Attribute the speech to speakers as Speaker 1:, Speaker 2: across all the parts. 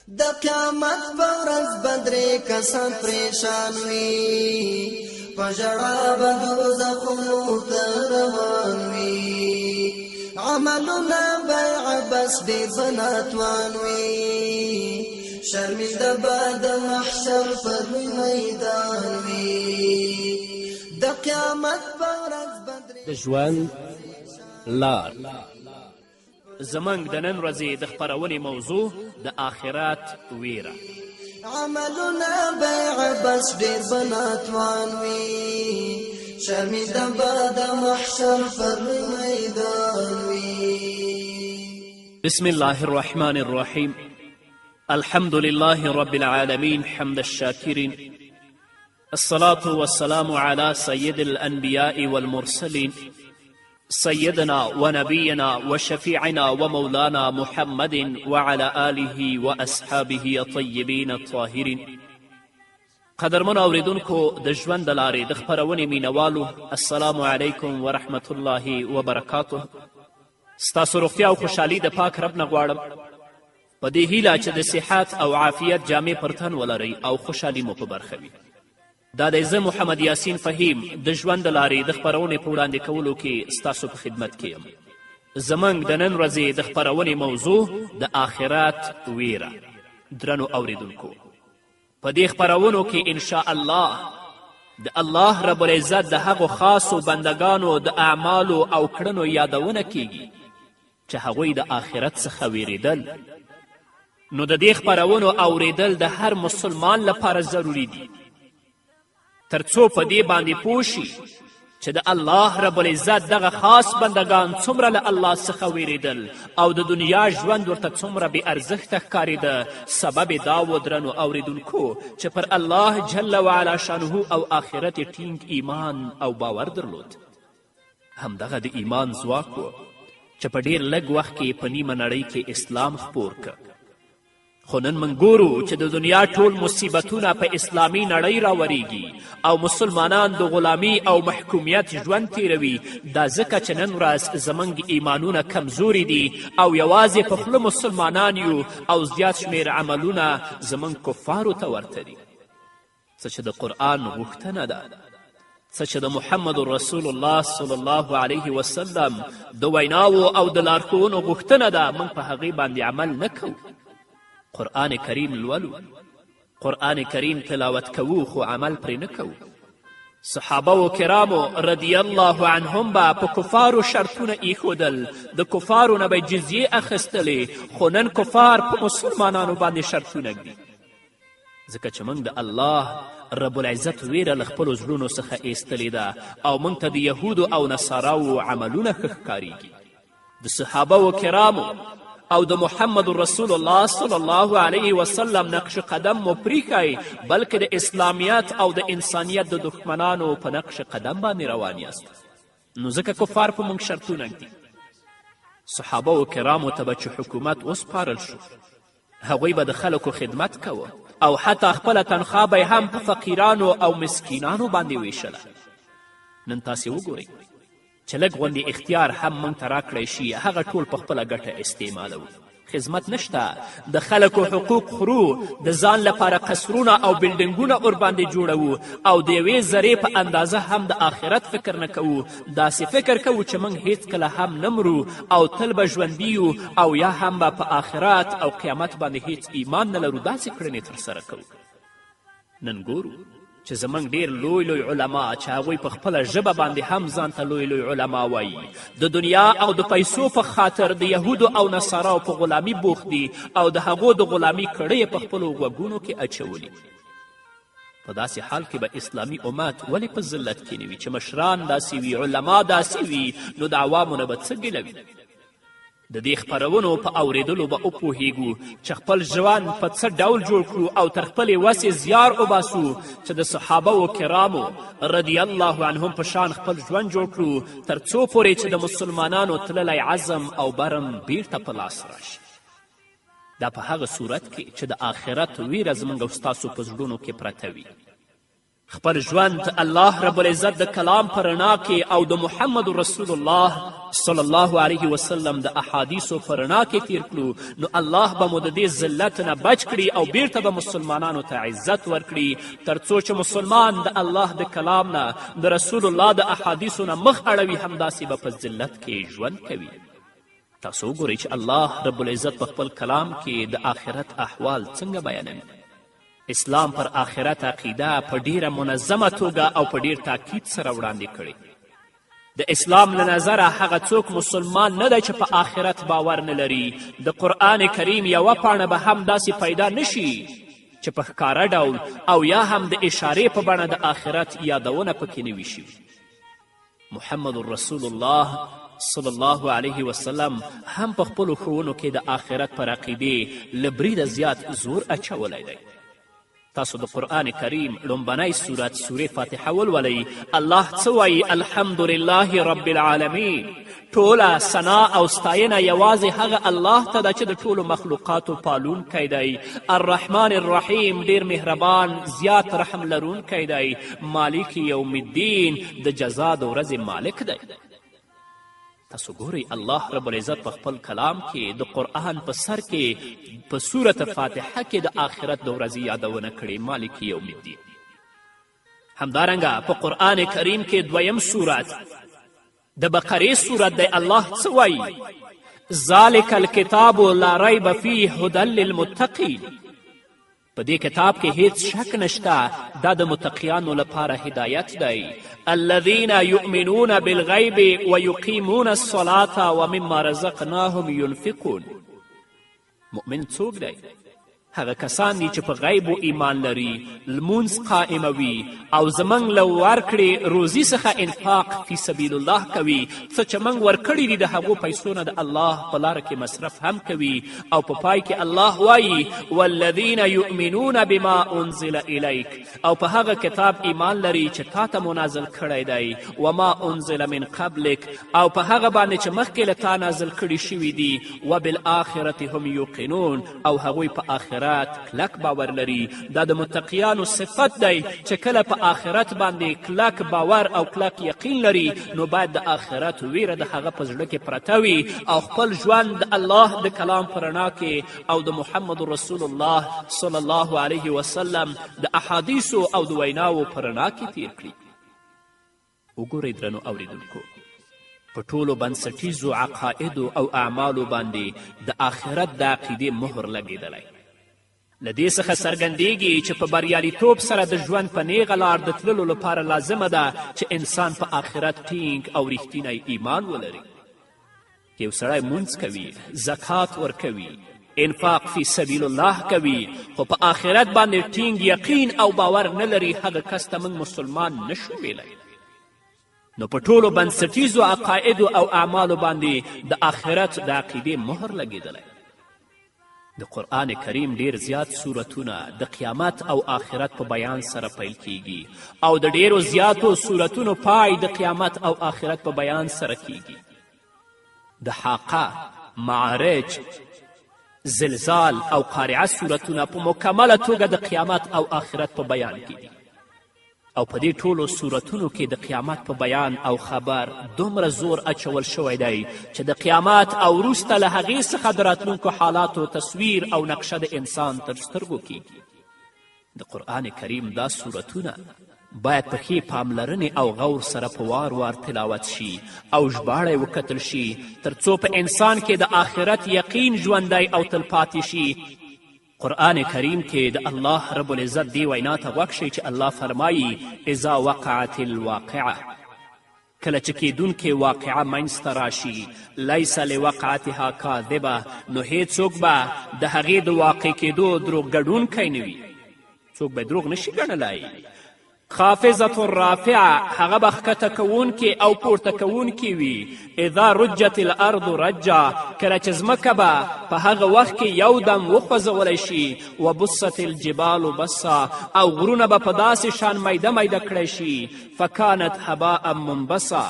Speaker 1: د قیامت په ورځ به درې کسان پریشان وي، په ژړا به دوزخونو ته روان وي، عملونه به عبث ډېر به ناتوان وي، شرمنده به د محشر پر لوی میدان وي. د قیامت په ورځ به
Speaker 2: د ژوند لار. زموږ د نن ورځې د خپرونې موضوع د آخرت ویره.
Speaker 1: عملونه به عبث ډېر به ناتوان وي، شرمنده به د محشر پر لوی میدان وي.
Speaker 2: بسم الله الرحمن الرحیم. الحمد لله رب العالمين حمد الشاكرين، الصلاة والسلام على سيد الأنبياء والمرسلين سيدنا ونبينا وشفيعنا ومولانا محمد وعلى آله وأصحابه الطيبين الطاهرين. قدرمن اوریدونکو د ژوند د لارې د خپرونې مینوالو، السلام علیکم ورحمة الله وبرکاته. ستاسو روغتیا او خوشحالي د پاک رب نه غواړم، په دې هیله چې د صحت او عافیت جامې پر تن ولرئ او خوشحالي مو په برخه وي. دا دی زه محمد یاسین فهیم د ژوند د لارې د خپرونې په وړاندې کولو کې ستاسو په خدمت کې یم. زموږ د نن ورځې د خپرونې موضوع د آخرت ویره. درنو اوریدونکو، په دې خپرونو کې انشاء الله د الله رب العزت د هغو خاصو بندگانو د اعمالو او کړنو یادونه کیږي چې هغوی د آخرت څخه ویریدل. نو د دې خپرونو اوریدل د هر مسلمان لپاره ضروری دي، تر څو په دې باندې پوه شي چې د الله رب العزت دغه خاص بندگان څومره له الله څخه ویریدل او د دنیا ژوند ورته څومره بې ارزښته ښکارېده. سبب یې دا و درنو اوریدونکو چې پر الله جل وعلا شانه او آخرت ټینګ ایمان او باور درلود. همدغه د ایمان ځواک و چې په ډېر لږ وخت کې په نیمه نړۍ کې اسلام خپور که. خو نن موږ ګورو چې د دنیا ټول مصیبتونه په اسلامي نړۍ راوریږي او مسلمانان د غلامي او محکومیت ژوند تیروي. دا ځکه چې نن ورځ زموږ ایمانونه کمزوري دي او یوازې په خوله مسلمانان یو او زیات شمیر عملونه زموږ کفارو ته ورته دي. څه چې د قرآن غوښتنه ده، څه چې د محمد رسول الله صلی الله علیه وسلم د ویناوو او د لارښوونو غوښتنه ده، موږ په هغې باندې عمل نه کوو. قرآن کریم لولو، قرآن کریم تلاوت کوو، خو عمل پرې نه کوو. صحابه و کرامو رضی الله عنهم به په کفارو شرطونه ایښودل، د کفارو نه به جزیې اخیستلې. خو نن کفار په مسلمانانو باندې شرطونه ږدي، ځکه چې موږ د الله رب العزت ویره له خپلو زړونو څخه ایستلې ده او موږ ته د یهودو او نصاراو عملونه ښه ښکاریږي. د صحابه و کرامو او د محمد رسول الله صلی الله علیه وسلم نقش قدم مو پریښی، بلکې د اسلامیت او د انسانیت د دښمنانو په نقش قدم باندې روان یاست. نو ځکه کفار په موږ شرطونه ږدي. صحابه و کرامو ته به چې حکومت وسپارل شو، هغوی به د خلکو خدمت کوه او حتی خپله تنخوا به هم په فقیرانو او مسکینانو باندې ویشله. نن تاسې وګورئ چې لږ غوندې اختیار هم موږ ته راکړی شي، هغه ټول په خپله ګټه استعمالوو. خدمت نشته، د خلکو حقوق خورو، د ځان لپاره قصرونه او بلډنګونه ورباندې جوړوو او د یوې ذرې په اندازه هم د آخرت فکر نه کوو. داسې فکر کوو چې موږ هیڅکله هم نه مرو او تل به ژوندي یو او یا هم به په آخرت او قیامت باندې هیڅ ایمان نه لرو. داسې کړنې ترسره کوو. نن ګورو چې زموږ ډېر لوی لوی علما چې هغوی په خپله ژبه باندې هم ځان ته لوی لوی علما وایي، د دنیا او د پیسو په خاطر د یهودو او نصاراو په غلامي بوخت دي او د هغو د غلامي کړۍ په خپلو غوږونو کې اچولي. په داسې حال کې به اسلامي امت ولې په ذلت کې نه وي چې مشران داسې وي، علما داسې وي، نو د عوامو نه به څه ګیله وي. د دې خپرونو په اوریدلو به وپوهیږو چې خپل ژوند په څه ډول جوړ کړو او تر خپلې وسې زیار وباسو چې د صحابه و کرامو رضی الله عنهم په شان خپل ژوند جوړ کړو، تر څو پورې چې د مسلمانانو تللی عزم او برم بیرته په لاس راشي. دا په هغه صورت کې چې د آخرت ویره زموږ او ستاسو په زړونو کې پرته وي. خپل ژوند الله رب العزت د کلام په رڼا کې او د محمد رسول الله صلی الله علیه وسلم د احادیثو په رڼا کې تیر کړو نو الله به مو د دې ذلت نه بچ کړي او بیرته به مسلمانانو ته عزت ورکړي تر څو چې مسلمان د الله د کلام نه د رسول الله د احادیثو نه مخ اړوي همداسې به په ذلت کې ژوند کوي. تاسو وګورئ چې الله رب العزت په خپل کلام کې د آخرت احوال څنګه بیانوي. اسلام پر آخرت عقیده په ډیره منظمه توګه او په ډیر تاکید سره وړاندې کړي. د اسلام له نظره هغه څوک مسلمان نه دی چې په آخرت باور نه لري. د قرآن کریم یوه پاڼه به هم داسې پیدا نشي چې په ښکاره ډول او یا هم د اشارې په بڼه د آخرت یادونه پکې نه وي شوي. محمد رسول الله صلی الله علیه وسلم هم په خپلو ښوونو کې د آخرت پر عقیدې له بریده زیات زور اچولی دی. تاسو د قرآن کریم لومبنی صورت سورې فاتحه ولولئ. الله څه وایي؟ الحمدلله رب العالمین. ټوله ثنا او ستاینه یوازې هغه الله ته ده چې د ټولو مخلوقاتو پالونکی دی. الرحمن الرحیم، ډیر مهربان زیات رحم لرونکی دی. مالک یوم الدین، د جزا د ورځې مالک دی. تاسو ګورئ الله رب العزت په خپل کلام کې د قرآن په سر کې په سورت فاتحه کې د آخرت د ورځې یادونه کړې، مالک یوم الدین. همدارنګه په قرآن کریم کې دویم سورت د بقرې سورت دی. الله څه وایي؟ ذالک الکتاب لا ریب فیه هدی للمتقین. په دې کتاب کې هیڅ شک نشته، دا د متقیانو لپاره هدایت دی. الذین یؤمنون بالغیب ویقیمون الصلاة ومما رزقناهم ینفقون. مؤمن څوک دی؟ هغه کسان دي چې په غیب و ایمان لري، لمونځ قائموي او زموږ له ورکړې روزي څخه انفاق فی سبیل الله کوي. څه چې موږ ورکړي دي د هغو پیسو نه د الله په لاره کې مصرف هم کوي. او په پای کې الله وایي والذین یؤمنون بما انزل الیک، او په هغه کتاب ایمان لري چې تا ته مو نازل کړی دی. وما انزل من قبلک، او په هغه باندې چې مخکې له تا نازل کړي شوي دي. وبالآخرة هم یوقنون، او هغوی په آخرت کلک باور لري. دا د متقیانو صفت دی چې کله په آخرت باندې کلک باور او کلک یقین لري نو باید د آخرت ویره د هغه په زړه کې پرته وي او خپل ژوند د الله د کلام په رڼا کې او د محمد رسول الله صلی الله علیه وسلم د احادیثو او د ویناوو په رڼا کې تیر کړي. وګورئ درنو اوریدونکو، په ټولو بنسټیزو عقایدو او اعمالو باندې د آخرت د عقیدې مهر لګېدلی. له دې څخه څرګندیږي چې په بریالیتوب سره د ژوند په نیغه لار د تللو لپاره لازمه ده چې انسان په آخرت ټینګ او رښتینی ایمان ولري. یو سړی مونځ کوي، زکات ورکوي، انفاق فی سبیل الله کوي، خو په آخرت باندې ټینګ یقین او باور نه لري، هغه کس ته موږ مسلمان نشو ویلی. نو په ټولو بنسټیزو عقایدو او اعمالو باندې د آخرت د عقیدې مهر لګېدلی. د قرآن کریم ډیر زیات سورتونه د قیامت او آخرت په بیان سره پیل کیږي او د ډیرو زیاتو سورتونو پای د قیامت او آخرت په بیان سره کیږي. د حاقه، معارج، زلزال او قارعه سورتونه په مکمله توګه د قیامت او آخرت په بیان کیږي. او په دې ټولو صورتونو کې د قیامت په بیان او خبر دومره زور اچول شوی دی چې د قیامت او وروسته له هغې څخه د راتلونکو حالاتو تصویر او نقشه د انسان تر سترګو کیږي. د قرآن کریم دا صورتونه باید په ښې پاملرنې او غور سره په وار وار تلاوت شي او ژباړی وکتل شي تر څو په انسان کې د آخرت یقین ژوندی او تلپاتې شي. قرآن کریم کې د الله رب العزت دی وینا ته غوږ شئ چې الله فرمایي اذا وقعت الواقعه، کله چې کیدونکې واقعه منځته راشي، لیس لوقعتها کاذبه، نو هیڅوک به د هغې د واقع کیدو دروغ ګډونکی نه وي، څوک به دروغ نشي ګڼلی. خافضة رافعه، هغه به ښکته کوونکې او پورته کوونکې وي. اذا رجت الارض رجا، کله چې ځمکه به په هغه وخت کې یو دم وخوځولی شي. وبست الجبال بسا، او غرونه به په داسې شان میده میده کړی شي. فکانت هباء منبسا،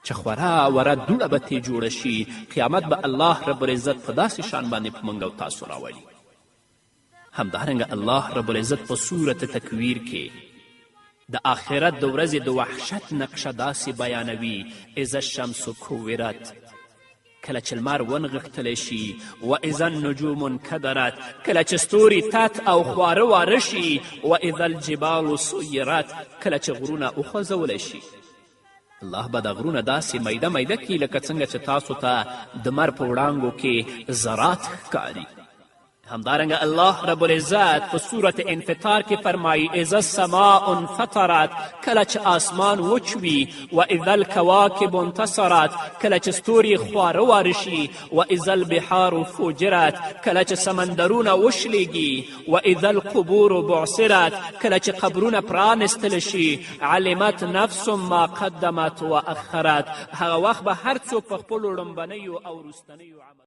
Speaker 2: چې خورا وره دوړه به ترې جوړه شي. قیامت به الله رب العزت په داسې شان باندې په موږ او تاسو راولي. همدارنګه الله رب العزت په صورت تکویر کې د آخرت د ورځې د وحشت نقشه داسې بیانوي اذا الشمس کوورت کله چې لمر ونغښتلی شي و اذا النجوم انکدرت کله چې ستوري تت او خواره واره شي و اذا الجبال سیرت کله چې غرونه وخوځولی شي. الله به دا غرونه داسې میده میده کړي لکه څنګه چې تاسو ته د مر په وړانګو کې ذرات ښکاري. همدارنګه الله رب العزت په صورت انفطار کې فرمایي اذا السماء انفطرت کله چې آسمان وچ وي و اذا الکواکب انتصرت کله چې ستوري خواره واره شي و اذا البحار فجرت کله چې سمندرونه وشلیږي و اذا القبور بعثرت کله چې قبرونه پرانستل شي علمت نفس ما قدمت و اخرت هغه وخت به هر څوک په خپلو لومبنیو او وروستنیو عمل